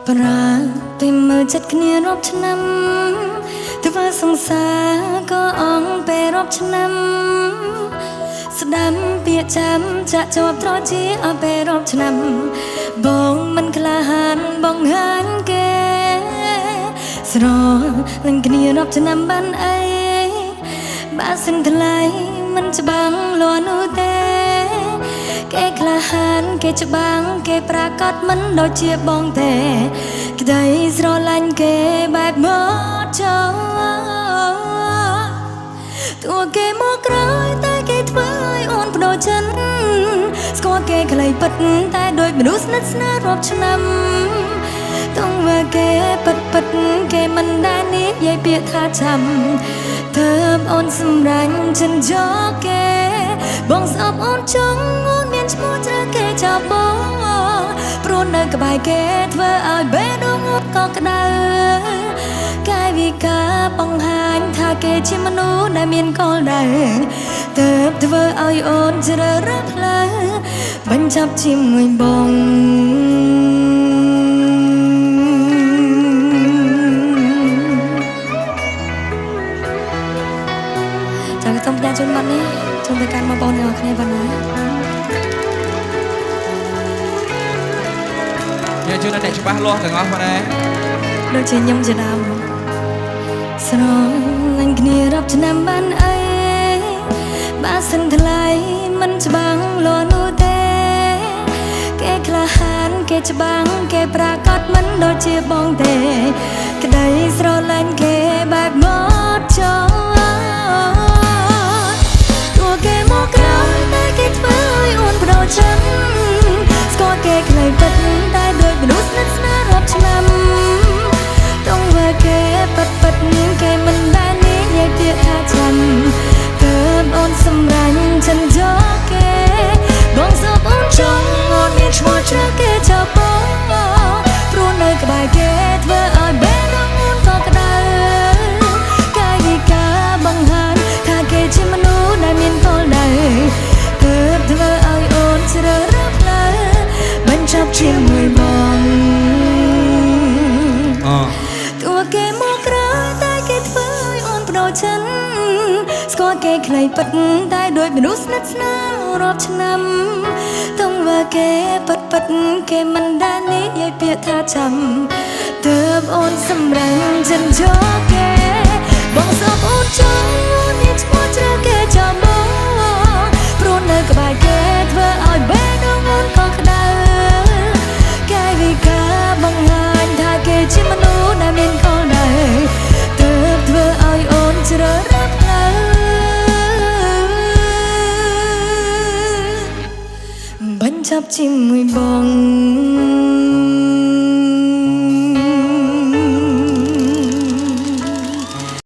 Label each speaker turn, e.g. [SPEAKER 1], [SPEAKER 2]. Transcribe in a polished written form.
[SPEAKER 1] ប្រាពីមើលចិត្តគ្នារាប់ឆ្នាំធ្វើសង្សារក៏អងពេលរាប់ឆ្នាំស្ដាំពាក្យចាំចាក់ជាប់ត្រជាអស់ពេលរាប់ឆ្នាំបងមិនក្លាហានបងហានគេស្រលាញ់គ្នារាប់ឆ្នាំបានអីបើសិនថ្លៃមិនច្បាំងលួនោះទេគេក្លាហានគេច្បាំងគេប្រកាសមិនដូចជាបងទេក្តីស្រឡាញ់គេបែបមកចូលតួគេមកក្រោយតែគេធ្វើឲ្យអូនបដូរចិនស្គាល់គេខ្លីពិតតែដូចមនុស្សស្និទ្ធស្នាលរាប់ឆ្នាំទង្វើគេពិតគេមិនដែលនិយាយពាក្យថាចាំទើបអូនសម្រាញ់ចិនយកគេបងស្អប់អូនចង់អូនមានឈ្មោះជ្រើគេចាប់បងព្រោះនៅក្បែរគេធ្វើឲ្យបេះដូងអូនក៏ក្តៅកាយវិការបង្ហាញថាគេជាមនុស្សដែលមានគោលដៅទើបធ្វើឲ្យអូនជ្រើរើសផ្លូវបញ្ចប់ជាមួយបងចាំខ្ញុំផ្ញើជូនបាត់នេះជូនទៅកាន់បងប្អូនទាំងអស់គ្នាបងណា
[SPEAKER 2] ញ៉ាំជូនអ្នកច្បាស់លាស់ទាំងអស់បងណា
[SPEAKER 1] ដូចជាខ្ញុំជាដើមស្រលាញ់គ្នារាប់ឆ្នាំបានអីបើសិនថ្លៃមិនច្បាំងលួនោះទេគេក្លាហានគេច្បាំងគេប្រកាសមិនដូចជាបងទេក្តីស្រឡាញ់គេបែបមកចូលតួគេមកក្រោយតែគេធ្វើឲ្យអូនបដូរចិនស្គាល់គេខ្លីពិតតែដូចមនុស្សស្និទ្ធស្នាលរាប់ឆ្នាំទង្វើគេពិតគេមិនដែលនិយាយពាក្យថាចាំទើបអូនសម្រាញ់ចិនយកគេបងសពអូនចង់អូនមានឈ្មោះជ្រើគេចាប់បងព្រោះនៅក្បែរគេធ្វើឲ្យបេះដូងអូនក៏ក្តៅកាយវិការបង្ហាញថាគេជាមនុស្សដែលមានគោលដៅទើបធ្វើឲ្យអូនជ្រើរើសផ្លូវបញ្ចប់ជាមួយបងតួគេមកក្រោយតែគេធ្វើឲ្យអូនបដូរចិនស្គាល់គេខ្លីពិតតែដូចមនុស្សស្និទ្ធស្នាលរាប់ឆ្នាំទង្វើគេពិតគេមិនដែលនិយាយពាក្យថាចាំទើបអូនសម្រាញ់ចិនយកគេបងសពអូនចង់អូនមានឈ្មោះជ្រើគេចាប់បងព្រោះនៅក្បែរគេធ្វើឲ្យបេះដូងអូនក៏ក្តៅកាយវិការបង្ហាញថាគេជាមនុស្សដែលមានគោលដៅទើបធ្វើឲ្យអូនជ្រើរើសផ្លូវបញ្ចប់ជាមួយបង